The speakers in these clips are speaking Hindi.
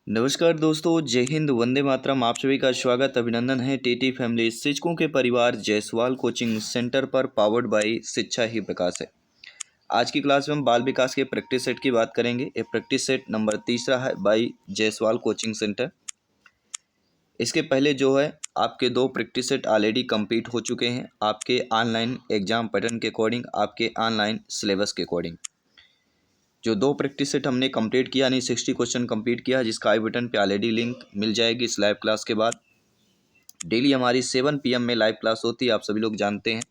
नमस्कार दोस्तों, जय हिंद, वंदे मातरम। आप सभी का स्वागत अभिनंदन है टीटी फैमिली शिक्षकों के परिवार जायसवाल कोचिंग सेंटर पर, पावर्ड बाय शिक्षा ही प्रकाश है। आज की क्लास में हम बाल विकास के प्रैक्टिस सेट की बात करेंगे। ये प्रैक्टिस सेट नंबर 3 है बाय जायसवाल कोचिंग सेंटर। इसके पहले जो है आपके 2 प्रैक्टिस सेट ऑलरेडी कंप्लीट हो चुके हैं, आपके ऑनलाइन एग्जाम पैटर्न के अकॉर्डिंग, आपके ऑनलाइन सिलेबस के अकॉर्डिंग। जो 2 प्रैक्टिस सेट हमने कंप्लीट किया, यानी 60 क्वेश्चन कंप्लीट किया, जिसका आई बटन पे ऑलरेडी लिंक मिल जाएगी इस लाइव क्लास के बाद। डेली हमारी 7 PM में लाइव क्लास होती है, आप सभी लोग जानते हैं।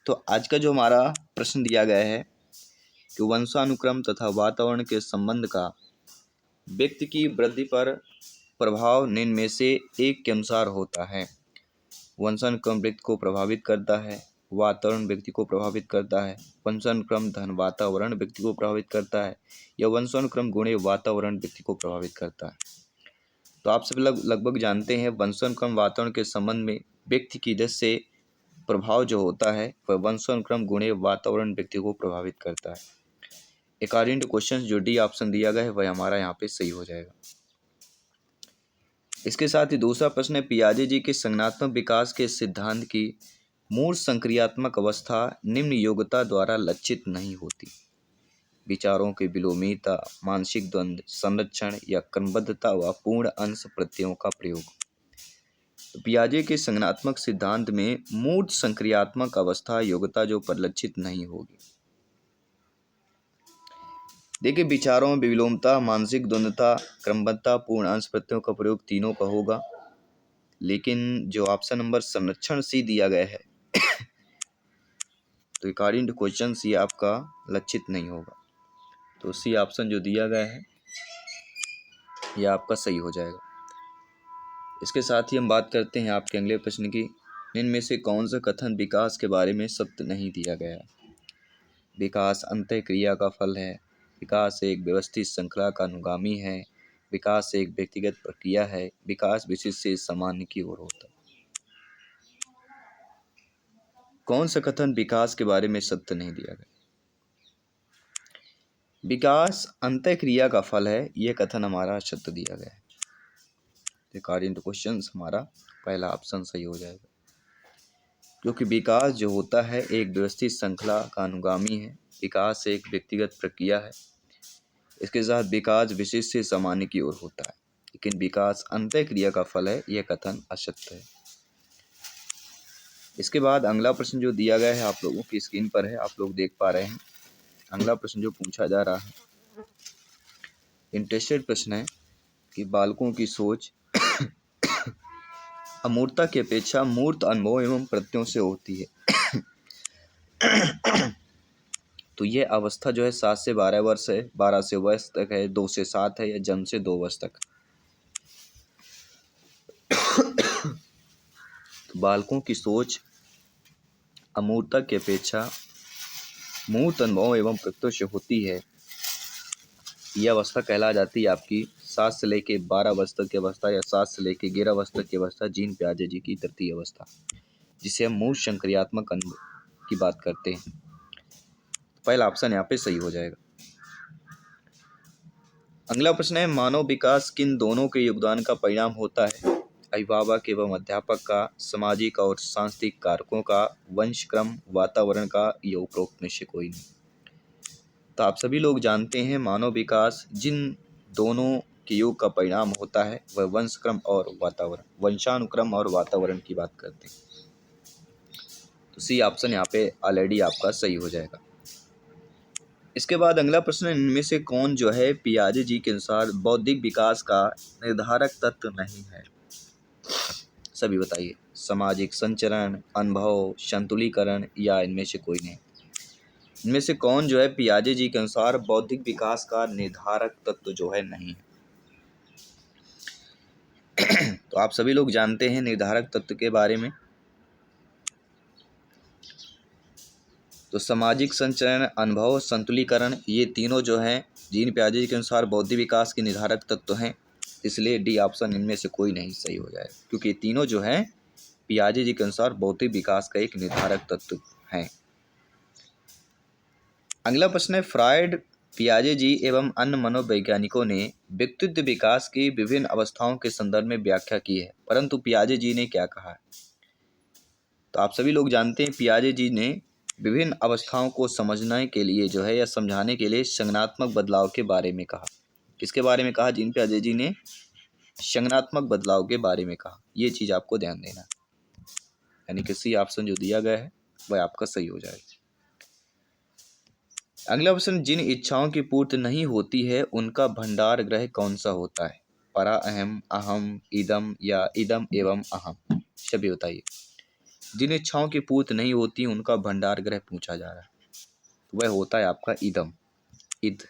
तो आज का जो हमारा प्रश्न दिया गया है कि वंशानुक्रम तथा वातावरण के संबंध का व्यक्ति की वृद्धि पर प्रभाव निम्न में से एक के अनुसार होता है। वंशानुक्रम व्यक्ति को प्रभावित करता है, वातावरण व्यक्ति को प्रभावित करता है, वंशानुक्रम धन वातावरण व्यक्ति को प्रभावित करता है, या वंशानुक्रम गुणे वातावरण व्यक्ति को प्रभावित करता है। तो आप सब लगभग जानते हैं वंशानुक्रम वातावरण के संबंध में व्यक्ति की दशा से प्रभाव जो होता है वह वंशानुक्रम गुणे वातावरण व्यक्ति को प्रभावित करता है। अकॉर्डिंग टू क्वेश्चन जो डी ऑप्शन दिया गया है वह हमारा यहाँ पे सही हो जाएगा। इसके साथ ही दूसरा प्रश्न है, पियाजे जी के संज्ञानात्मक विकास के सिद्धांत की मूल संक्रियात्मक अवस्था निम्न योग्यता द्वारा लक्षित नहीं होती। विचारों की विलोमिता, मानसिक द्वंद्व, संरक्षण या क्रमबद्धता व पूर्ण अंश प्रत्ययों का प्रयोग। तो पियाजे के संज्ञानात्मक सिद्धांत में मूर्त संक्रियात्मक अवस्था योग्यता जो परिलक्षित नहीं होगी। देखिए, विचारों में विलोमता, मानसिक द्वंद्वता, क्रमबद्धता, पूर्ण अंश प्रत्ययों का प्रयोग तीनों का होगा, लेकिन जो ऑप्शन नंबर संरक्षण सी दिया गया है तो अकॉर्डिंग टू क्वेश्चन सी आपका लक्षित नहीं होगा। तो सी ऑप्शन जो दिया गया है यह आपका सही हो जाएगा। इसके साथ ही हम बात करते हैं आपके अगले प्रश्न की, इनमें से कौन सा कथन विकास के बारे में सत्य नहीं दिया गया है। विकास अंतःक्रिया का फल है, विकास एक व्यवस्थित श्रृंखला का अनुगामी है, विकास एक व्यक्तिगत प्रक्रिया है, विकास विशिष्ट से सामान्य की ओर होता है। कौन सा कथन विकास के बारे में सत्य नहीं दिया गया। विकास अंतःक्रिया का फल है, यह कथन हमारा सत्य दिया गया है। अकॉर्डिंग टू क्वेश्चन हमारा पहला ऑप्शन सही हो जाएगा, क्योंकि विकास जो होता है एक व्यवस्थित श्रृंखला का अनुगामी है, विकास एक व्यक्तिगत प्रक्रिया है, इसके साथ विकास विशिष्ट से सामान्य की ओर होता है, लेकिन विकास अंतःक्रिया का फल है, यह कथन असत्य है। इसके बाद अगला प्रश्न जो दिया गया है आप लोगों की स्क्रीन पर है, आप लोग देख पा रहे हैं। अगला प्रश्न जो पूछा जा रहा है इंटरेस्टेड प्रश्न है कि बालकों की सोच अमूर्तता की अपेक्षा मूर्त अनुभव एवं प्रत्ययों से होती है। तो ये अवस्था जो है 7 से 12 वर्ष है, 12 से वर्ष तक है, 2 से 7 है, या जन्म से 2 वर्ष तक। तो बालकों की सोच अमूर्तता की अपेक्षा मूर्त अनुभव एवं प्रत्ययों से होती है। यह अवस्था कहला जाती है आपकी 7 से लेके 12 वर्ष तक की अवस्था, या 7 से लेके 11 वर्ष तक की अवस्था, जीन पियाजे जी की तृतीय अवस्था, जिसे हम मूल संक्रियात्मक अनुभव की बात करते हैं। पहला ऑप्शन यहाँ पे सही हो जाएगा। अगला प्रश्न है, मानव विकास किन दोनों के योगदान का परिणाम होता है। अभिभावक एवं अध्यापक का, सामाजिक और सांस्कृतिक कारकों का, वंशक्रम, वातावरण का, या उपरोक्त में से कोई नहीं। तो आप सभी लोग जानते हैं मानव विकास जिन दोनों के योग का परिणाम होता है वह वंशक्रम और वातावरण, वंशानुक्रम और वातावरण की बात करते हैं। तो सी ऑप्शन यहाँ पे ऑलरेडी आपका सही हो जाएगा। इसके बाद अगला प्रश्न, इनमें से कौन जो है पियाजे जी के अनुसार बौद्धिक विकास का निर्धारक तत्व नहीं है। सभी बताइए, सामाजिक संचरण, अनुभव, संतुलीकरण, या इनमें से कोई नहीं। इनमें से कौन जो है पियाजे जी के अनुसार बौद्धिक विकास का निर्धारक तत्व जो है नहीं है। तो आप सभी लोग जानते हैं निर्धारक तत्व के बारे में। तो सामाजिक संचरण, अनुभव, संतुलीकरण, ये तीनों जो हैं जीन पियाजे जी के अनुसार बौद्धिक विकास के निर्धारक तत्व हैं, इसलिए डी ऑप्शन इनमें से कोई नहीं सही हो जाएगा, क्योंकि ये तीनों जो हैं पियाजे जी के अनुसार बौद्धिक विकास का एक निर्धारक तत्व हैं। अगला प्रश्न है, फ्रायड पियाजे जी एवं अन्य मनोवैज्ञानिकों ने व्यक्तित्व विकास की विभिन्न अवस्थाओं के संदर्भ में व्याख्या की है, परंतु पियाजे जी ने क्या कहा है? तो आप सभी लोग जानते हैं पियाजे जी ने विभिन्न अवस्थाओं को समझने के लिए जो है या समझाने के लिए संज्ञानात्मक बदलाव के बारे में कहा। किसके बारे में कहा? जीन पियाजे जी ने संज्ञानात्मक बदलाव के बारे में कहा। ये चीज आपको ध्यान देना है, यानी कि सी ऑप्शन जो दिया गया है वह आपका सही हो जाएगा। अगला प्रश्न, जिन इच्छाओं की पूर्ति नहीं होती है उनका भंडार ग्रह कौन सा होता है? परा, अहम, अहम, इदम या इदम एवं अहम? सभी बताइए। जिन इच्छाओं की पूर्ति नहीं होती उनका भंडार ग्रह पूछा जा रहा है, वह होता है आपका इदम, इद,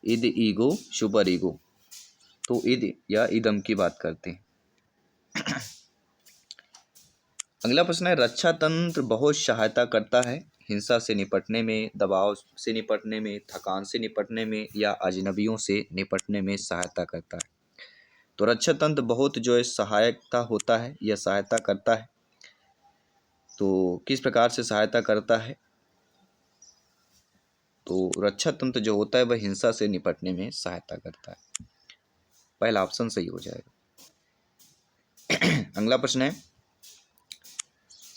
इद ईगो, सुपर ईगो। तो इद या इदम की बात करते हैं। अगला प्रश्न है, रक्षा तंत्र बहुत सहायता करता है हिंसा से निपटने में, दबाव से निपटने में, थकान से निपटने में या अजनबियों से निपटने में सहायता करता है? तो रक्षा तंत्र बहुत जो है सहायता होता है या सहायता करता है। तो किस प्रकार से सहायता करता है? तो रक्षा तंत्र जो होता है वह हिंसा से निपटने में सहायता करता है। पहला ऑप्शन सही हो जाएगा। अगला प्रश्न है,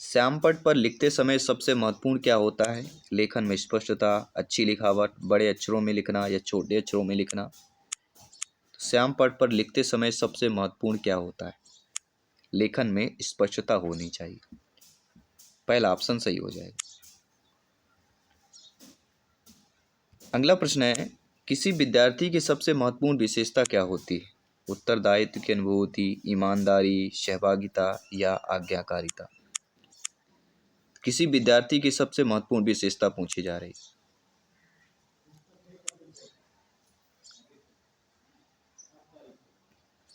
श्यामपट्ट पर लिखते समय सबसे महत्वपूर्ण क्या होता है? लेखन में स्पष्टता, अच्छी लिखावट, बड़े अक्षरों में लिखना या छोटे अक्षरों में लिखना? श्यामपट्ट पर लिखते समय सबसे महत्वपूर्ण क्या होता है? लेखन में स्पष्टता होनी चाहिए। पहला ऑप्शन सही हो जाएगा। अगला प्रश्न है, किसी विद्यार्थी की सबसे महत्वपूर्ण विशेषता क्या होती है? उत्तरदायित्व की अनुभूति, ईमानदारी, सहभागिता या आज्ञाकारिता? किसी विद्यार्थी की सबसे महत्वपूर्ण विशेषता पूछी जा रही है।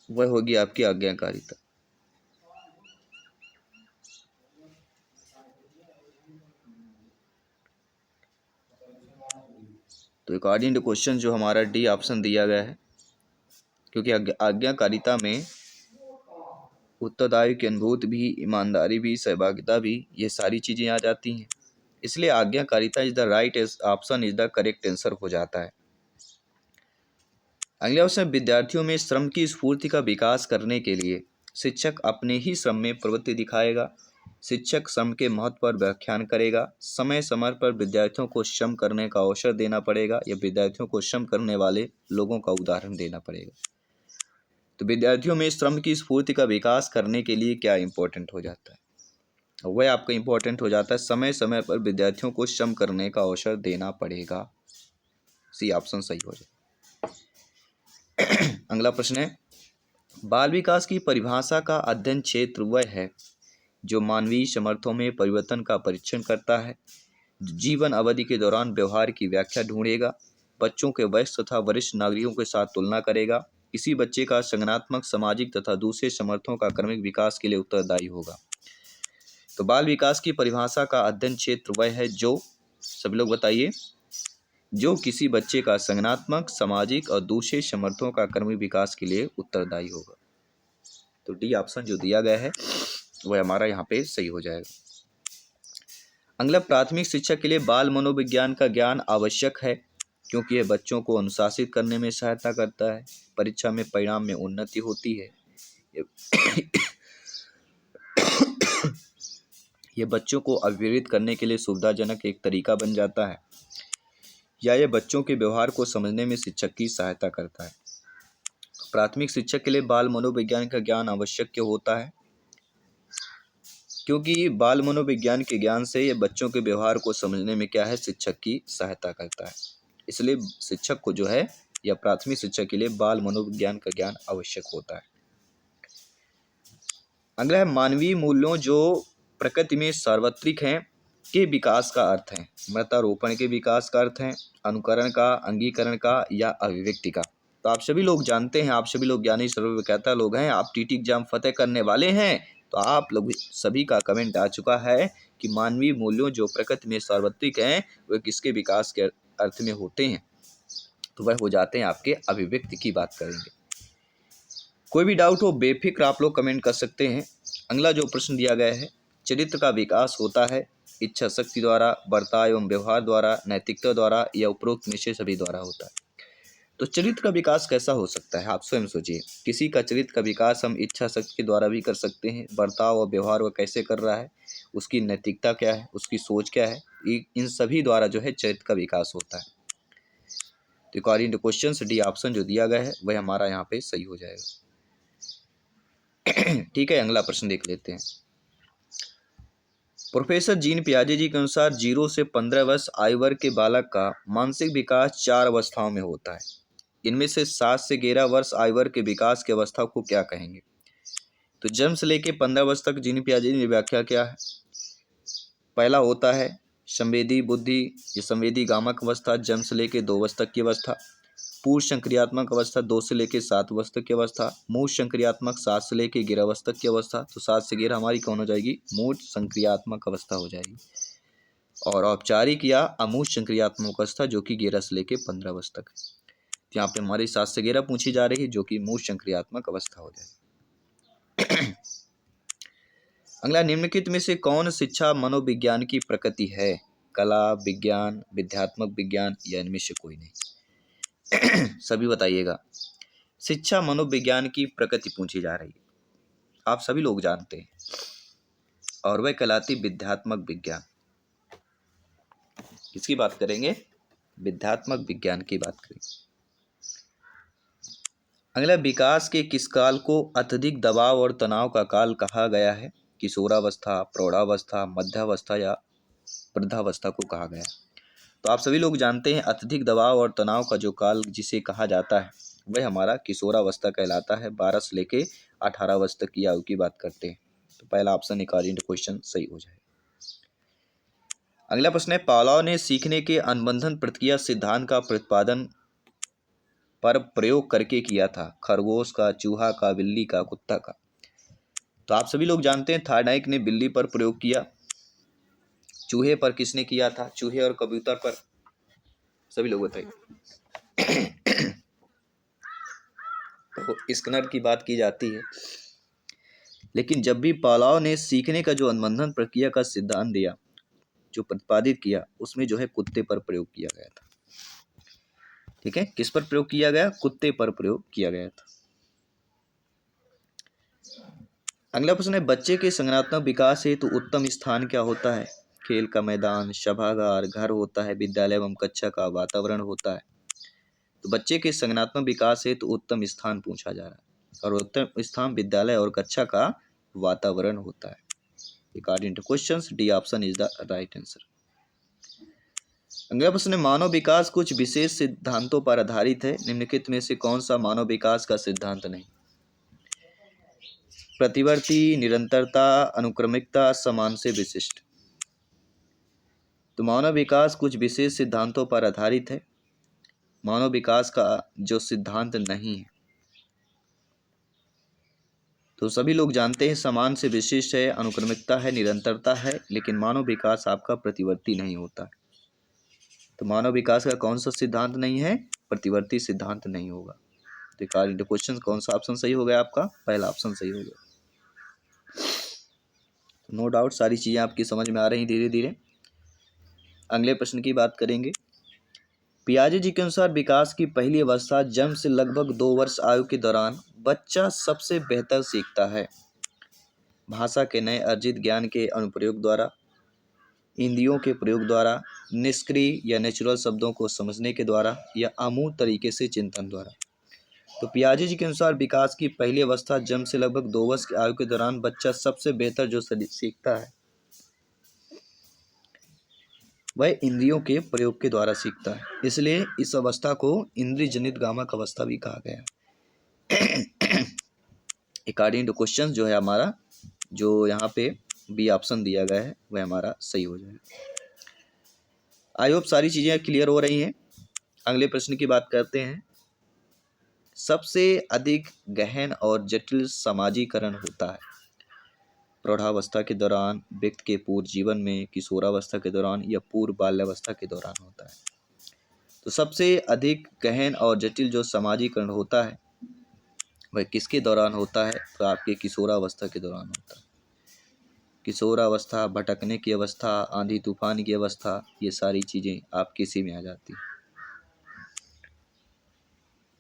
वह होगी आपकी आज्ञाकारिता। तो अकॉर्डिंग टू क्वेश्चन जो हमारा डी ऑप्शन दिया गया है, क्योंकि आज्ञाकारिता में उत्तरदायित्व की अनुभूति भी, ईमानदारी भी, सहभागिता भी, ये सारी चीज़ें आ जाती हैं, इसलिए आज्ञाकारिता is the right option, is the correct answer हो जाता है। अगले ऑप्शन, विद्यार्थियों में श्रम की स्फूर्ति का विकास करने के लिए शिक्षक अपने ही श्रम में प्रवृत्ति दिखाएगा, शिक्षक श्रम के महत्व पर व्याख्यान करेगा, समय समय पर विद्यार्थियों को श्रम करने का अवसर देना पड़ेगा या विद्यार्थियों को श्रम करने वाले लोगों का उदाहरण देना पड़ेगा। तो विद्यार्थियों में श्रम की स्फूर्ति का विकास करने के लिए क्या इंपॉर्टेंट हो जाता है? वह आपका इंपॉर्टेंट हो जाता है समय समय पर विद्यार्थियों को श्रम करने का अवसर देना पड़ेगा। सी ऑप्शन सही हो जाए। अगला प्रश्न है, बाल विकास की परिभाषा का अध्ययन क्षेत्र वह है जो मानवीय समर्थों में परिवर्तन का परीक्षण करता है, जीवन अवधि के दौरान व्यवहार की व्याख्या ढूंढेगा, बच्चों के वयस्क तथा वरिष्ठ नागरिकों के साथ तुलना करेगा, किसी बच्चे का संज्ञानात्मक, सामाजिक तथा दूसरे समर्थों का क्रमिक विकास के लिए उत्तरदायी होगा। तो बाल विकास की परिभाषा का अध्ययन क्षेत्र वह है जो, सभी लोग बताइए, जो किसी बच्चे का संज्ञानात्मक, सामाजिक और दूसरे समर्थों का क्रमिक विकास के लिए उत्तरदायी होगा। तो डी ऑप्शन जो दिया गया है वह हमारा यहाँ पे सही हो जाएगा। अगला, प्राथमिक शिक्षा के लिए बाल मनोविज्ञान का ज्ञान आवश्यक है क्योंकि यह बच्चों को अनुशासित करने में सहायता करता है, परीक्षा में परिणाम में उन्नति होती है, यह बच्चों को अभिप्रेरित करने के लिए सुविधाजनक एक तरीका बन जाता है, या यह बच्चों के व्यवहार को समझने में शिक्षक की सहायता करता है। प्राथमिक शिक्षा के लिए बाल मनोविज्ञान का ज्ञान आवश्यक क्यों होता है? क्योंकि बाल मनोविज्ञान के ज्ञान से यह बच्चों के व्यवहार को समझने में क्या है, शिक्षक की सहायता करता है, इसलिए शिक्षक को जो है या प्राथमिक शिक्षा के लिए बाल मनोविज्ञान का ज्ञान आवश्यक होता है। अगला है, मानवीय मूल्यों जो प्रकृति में सार्वत्रिक हैं के विकास का अर्थ है? मृतारोपण के विकास का अर्थ है, अनुकरण का, अंगीकरण का या अभिव्यक्ति का? तो आप सभी लोग जानते हैं, आप सभी लोग ज्ञानी सर्वविख्याता लोग हैं, आप टीटी एग्जाम फतेह करने वाले हैं, तो आप लोग सभी का कमेंट आ चुका है कि मानवीय मूल्यों जो प्रकृति में सार्वत्रिक हैं वे किसके विकास के अर्थ में होते हैं? तो वह हो जाते हैं आपके अभिव्यक्ति की बात करेंगे। कोई भी डाउट हो बेफिक्र आप लोग कमेंट कर सकते हैं। अगला जो प्रश्न दिया गया है, चरित्र का विकास होता है इच्छा शक्ति द्वारा, बर्ताव एवं व्यवहार द्वारा, नैतिकता द्वारा या उपरोक्त में से सभी द्वारा होता है। तो चरित्र का विकास कैसा हो सकता है, आप स्वयं सोचिए। किसी का चरित्र का विकास हम इच्छा शक्ति के द्वारा भी कर सकते हैं। बर्ताव और व्यवहार वो कैसे कर रहा है, उसकी नैतिकता क्या है, उसकी सोच क्या है, इन सभी द्वारा जो है चरित्र का विकास होता है। तो according to question D option जो दिया गया है वह हमारा यहाँ पे सही हो जाएगा। ठीक है, अगला प्रश्न देख लेते हैं। प्रोफेसर जीन पियाजे जी के अनुसार 0 से 15 वर्ष आयु वर्ग के बालक का मानसिक विकास 4 अवस्थाओं में होता है। इनमें से 7 से 11 वर्ष आयु वर्ग के विकास की अवस्था को क्या कहेंगे? तो जन्म से लेकर 15 वर्ष तक जीन पियाजे ने व्याख्या किया है। पहला होता है संवेदी बुद्धि या संवेदी गामक अवस्था, जन्म से लेकर 2 वर्ष तक की अवस्था। पूर्व संक्रियात्मक अवस्था 2 से लेकर 7 वर्ष तक की अवस्था। मूर्त संक्रियात्मक 7 से लेकर 11 वर्ष तक की अवस्था। तो 7 से 11 हमारी कौन हो जाएगी? मूर्त संक्रियात्मक अवस्था हो जाएगी। और औपचारिक या अमूर्त संक्रियात्मक अवस्था जो कि 11 से लेकर 15 वर्ष तक है। यहाँ पे हमारी 7 से 11 पूछी जा रही है जो कि मूर्त संक्रियात्मक अवस्था हो जाएगी। अगला, निम्नलिखित में से कौन शिक्षा मनोविज्ञान की प्रकृति है? कला, विज्ञान, विद्यात्मक विज्ञान या इनमें से कोई नहीं? सभी बताइएगा। शिक्षा मनोविज्ञान की प्रकृति पूछी जा रही है, आप सभी लोग जानते हैं, और वह कहलाती विद्यात्मक विज्ञान। किसकी बात करेंगे? विद्यात्मक विज्ञान की बात करेंगे। अगला, विकास के किस काल को अत्यधिक दबाव और तनाव का काल कहा गया है? किशोरावस्था, प्रौढ़ावस्था, मध्यावस्था या वृद्धावस्था को कहा गया है? तो आप सभी लोग जानते हैं अत्यधिक दबाव और तनाव का जो काल जिसे कहा जाता है वह हमारा किशोरावस्था कहलाता है। 12 से लेके 18 वर्ष तक की आयु की बात करते हैं। तो पहला ऑप्शन अकॉर्डिंग टू क्वेश्चन सही हो जाए। अगला प्रश्न है, पावलोव ने सीखने के अनुबंधन प्रतिक्रिया सिद्धांत का प्रतिपादन पर प्रयोग करके किया था? खरगोश का, चूहा का, बिल्ली का, कुत्ता का? तो आप सभी लोग जानते हैं थार्डनाइक ने बिल्ली पर प्रयोग किया। चूहे पर किसने किया था? चूहे और कबूतर पर? सभी लोग बताइए। तो स्किनर की बात की जाती है, लेकिन जब भी पावलोव ने सीखने का जो अनुबंधन प्रक्रिया का सिद्धांत दिया, जो प्रतिपादित किया, उसमें जो है कुत्ते पर प्रयोग किया गया था। ठीक है, किस पर प्रयोग किया गया? कुत्ते पर प्रयोग किया गया था। अगला प्रश्न है, बच्चे के संज्ञानात्मक विकास हेतु उत्तम स्थान क्या होता है? खेल का मैदान, सभागार, घर होता है, विद्यालय एवं कक्षा का वातावरण होता है? तो बच्चे के संज्ञानात्मक विकास हेतु उत्तम स्थान पूछा जा रहा है, और उत्तम स्थान विद्यालय और कक्षा का वातावरण होता है। According two questions D option is the right answer. अगला प्रश्न है, मानव विकास कुछ विशेष सिद्धांतों पर आधारित है। निम्नलिखित में से कौन सा मानव विकास का सिद्धांत नहीं? प्रतिवर्ती, निरंतरता, अनुक्रमिकता, समान से विशिष्ट? तो मानव विकास कुछ विशेष सिद्धांतों पर आधारित है। मानव विकास का जो सिद्धांत नहीं है, तो सभी लोग जानते हैं समान से विशिष्ट है, अनुक्रमिकता है, निरंतरता है, लेकिन मानव विकास आपका प्रतिवर्ती नहीं होता है। तो मानव विकास का कौन सा सिद्धांत नहीं है? प्रतिवर्ती सिद्धांत नहीं होगा। तो अकॉर्डिंग टू क्वेश्चन कौन सा ऑप्शन सही हो गया आपका? पहला ऑप्शन सही हो गया। नो डाउट सारी चीज़ें आपकी समझ में आ रही धीरे धीरे। अगले प्रश्न की बात करेंगे। पियाजे जी के अनुसार विकास की पहली अवस्था जन्म से लगभग 2 वर्ष आयु के दौरान बच्चा सबसे बेहतर सीखता है। भाषा के नए अर्जित ज्ञान के अनुप्रयोग द्वारा, इंद्रियों के प्रयोग द्वारा, निष्क्रिय या नेचुरल शब्दों को समझने के द्वारा, या अमूर्त तरीके से चिंतन द्वारा। तो पियाजे जी के अनुसार विकास की पहली अवस्था जन्म से लगभग 2 वर्ष की आयु के दौरान बच्चा सबसे बेहतर जो सीखता है वह इंद्रियों के प्रयोग के द्वारा सीखता है। इसलिए इस अवस्था को इंद्रिय जनित गामक अवस्था भी कहा गया है। अकॉर्डिंग टू क्वेश्चन जो है हमारा, जो यहाँ पे बी ऑप्शन दिया गया है वह हमारा सही हो जाएगा। आई होप सारी चीज़ें क्लियर हो रही हैं। अगले प्रश्न की बात करते हैं। सबसे अधिक गहन और जटिल समाजीकरण होता है प्रौढ़ावस्था के दौरान, व्यक्ति के पूर्व जीवन में, किशोरावस्था के दौरान, या पूर्व बाल्यावस्था के दौरान होता है? तो सबसे अधिक गहन और जटिल जो समाजीकरण होता है वह किसके दौरान होता है? तो आपके किशोरावस्था के दौरान होता है। किशोरावस्था, भटकने की अवस्था, आंधी तूफान की अवस्था, ये सारी चीज़ें आपकी इसी में आ जाती हैं।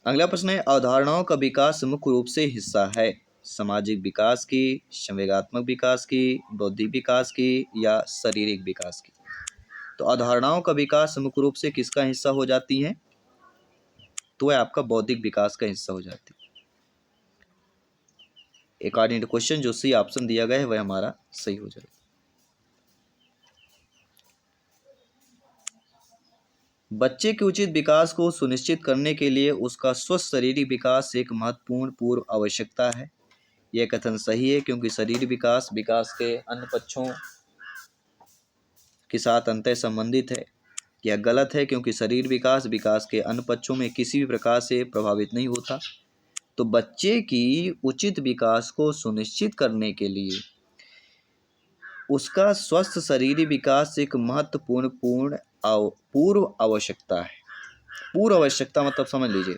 अगला प्रश्न है, अवधारणाओं का विकास मुख्य रूप से हिस्सा है सामाजिक विकास की, संवेगात्मक विकास की, बौद्धिक विकास की या शारीरिक विकास की। तो अवधारणाओं का विकास मुख्य रूप से किसका हिस्सा हो जाती है? तो वह आपका बौद्धिक विकास का हिस्सा हो जाती है। अकॉर्डिंग टू क्वेश्चन जो सी ऑप्शन दिया गया है वह हमारा सही हो जाएगा। बच्चे के उचित विकास को सुनिश्चित करने के लिए उसका स्वस्थ शारीरिक विकास एक महत्वपूर्ण पूर्व आवश्यकता है। यह कथन सही है क्योंकि शारीरिक विकास विकास के अन्य पक्षों के साथ अंतः संबंधित है। यह गलत है क्योंकि शरीर विकास विकास के अन्य पक्षों में किसी भी प्रकार से प्रभावित नहीं होता। तो बच्चे की उचित विकास को सुनिश्चित करने के लिए उसका स्वस्थ शारीरिक विकास एक महत्वपूर्ण पूर्व आवश्यकता है। पूर्व आवश्यकता मतलब समझ लीजिए,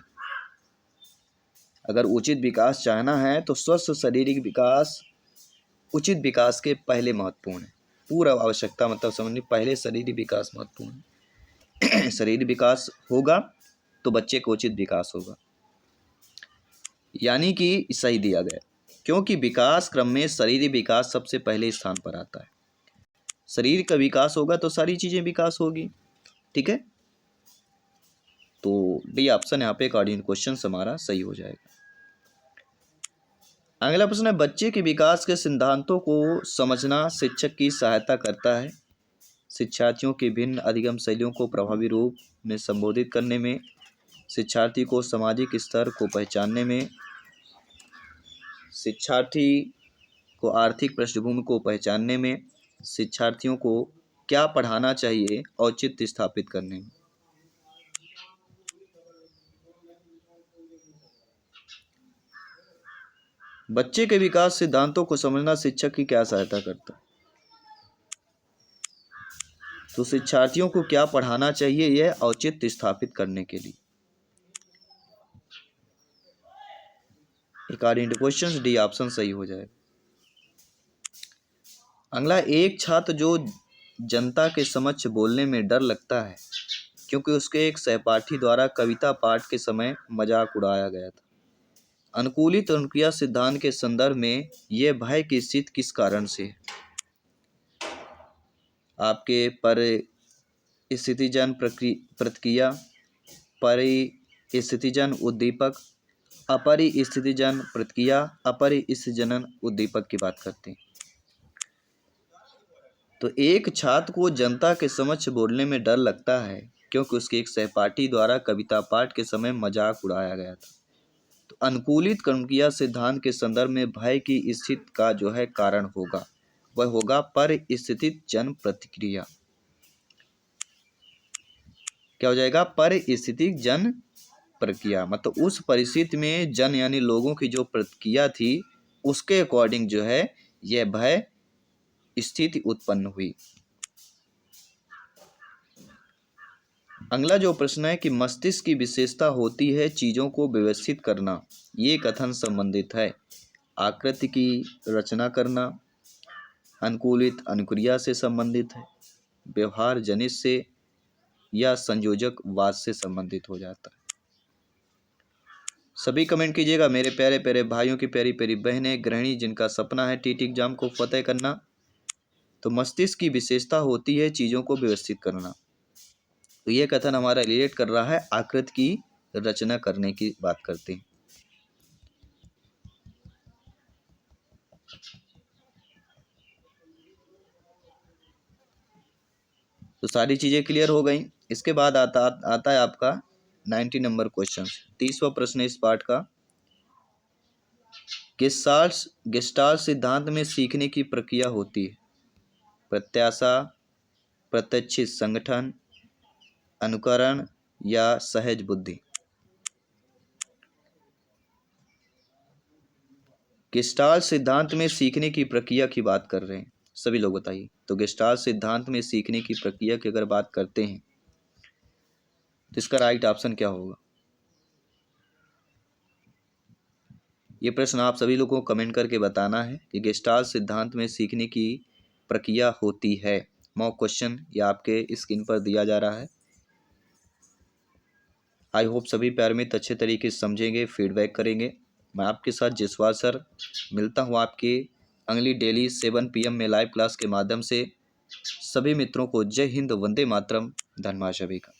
अगर उचित विकास चाहना है तो स्वस्थ शारीरिक विकास उचित विकास के पहले महत्वपूर्ण है। पूर्व आवश्यकता मतलब समझ लीजिए पहले शारीरिक विकास महत्वपूर्ण है। शारीरिक विकास होगा तो बच्चे का उचित विकास होगा, यानी कि सही दिया गया, क्योंकि विकास क्रम में शारीरिक विकास सबसे पहले स्थान पर आता है। शरीर का विकास होगा तो सारी चीजें विकास होगी। ठीक है, तो डी ऑप्शन यहाँ पे अकॉर्डिंग क्वेश्चन हमारा सही हो जाएगा। अगला प्रश्न है, बच्चे के विकास के सिद्धांतों को समझना शिक्षक की सहायता करता है। शिक्षार्थियों की भिन्न अधिगम शैलियों को प्रभावी रूप में संबोधित करने में, शिक्षार्थी को सामाजिक स्तर को पहचानने में, शिक्षार्थी को आर्थिक पृष्ठभूमि को पहचानने में, शिक्षार्थियों को क्या पढ़ाना चाहिए औचित्य स्थापित करने में। बच्चे के विकास सिद्धांतों को समझना शिक्षक की क्या सहायता करता है? तो शिक्षार्थियों को क्या पढ़ाना चाहिए यह औचित्य स्थापित करने के लिए। According to question D option सही हो जाएगा। अगला, एक छात्र जो जनता के समक्ष बोलने में डर लगता है क्योंकि उसके एक सहपाठी द्वारा कविता पाठ के समय मजाक उड़ाया गया था। अनुकूलित अनुक्रिया सिद्धांत के संदर्भ में यह भय की स्थिति किस कारण से है? आपके परिस्थितिजन प्रतिक्रिया, परिस्थितिजन उद्दीपक, अपरिस्थितिजन प्रतिक्रिया, अपरिस्थितिजन उद्दीपक की बात करते हैं। तो एक छात्र को जनता के समक्ष बोलने में डर लगता है क्योंकि उसके एक सहपाठी द्वारा कविता पाठ के समय मजाक उड़ाया गया था। तो अनुकूलित कर्मक्रिया सिद्धांत के संदर्भ में भय की स्थिति का जो है कारण होगा वह होगा परिस्थितिक जन प्रतिक्रिया। क्या हो जाएगा? परिस्थितिक जन प्रक्रिया, मतलब उस परिस्थिति में जन यानी लोगों की जो प्रतिक्रिया थी उसके अकॉर्डिंग जो है यह भय स्थिति उत्पन्न हुई। अगला जो प्रश्न है कि मस्तिष्क की विशेषता होती है चीजों को व्यवस्थित करना, ये कथन संबंधित है आकृति की रचना करना, अनुकूलित अनुक्रिया से संबंधित है, व्यवहार जनित से या संयोजकवाद से संबंधित हो जाता है। सभी कमेंट कीजिएगा मेरे प्यारे प्यारे भाइयों की प्यारी प्यारी बहनें गृहिणी जिनका सपना है टीटी एग्जाम को फतेह करना। तो मस्तिष्क की विशेषता होती है चीज़ों को व्यवस्थित करना, तो ये कथन हमारा रिलेट कर रहा है आकृति की रचना करने की बात करते हैं। तो सारी चीज़ें क्लियर हो गई। इसके बाद आता है आपका 90 नंबर क्वेश्चन, 30वां प्रश्न इस पार्ट का। गेस्टाल्ट सिद्धांत में सीखने की प्रक्रिया होती है प्रत्याशा, प्रत्यक्षित संगठन, अनुकरण या सहज बुद्धि। गेस्टाल्ट सिद्धांत में सीखने की प्रक्रिया की बात कर रहे हैं, सभी लोग बताइए। तो गेस्टाल्ट सिद्धांत में सीखने की प्रक्रिया की अगर बात करते हैं तो इसका राइट ऑप्शन क्या होगा? ये प्रश्न आप सभी लोगों को कमेंट करके बताना है कि गेस्टाल्ट सिद्धांत में सीखने की प्रक्रिया होती है? मॉक क्वेश्चन ये आपके स्क्रीन पर दिया जा रहा है। आई होप सभी प्यारे मित्र अच्छे तरीके से समझेंगे, फीडबैक करेंगे। मैं आपके साथ जसवाल सर मिलता हूँ आपके अगली डेली 7 PM में लाइव क्लास के माध्यम से। सभी मित्रों को जय हिंद, वंदे मातरम, धन्यवाद सभी का।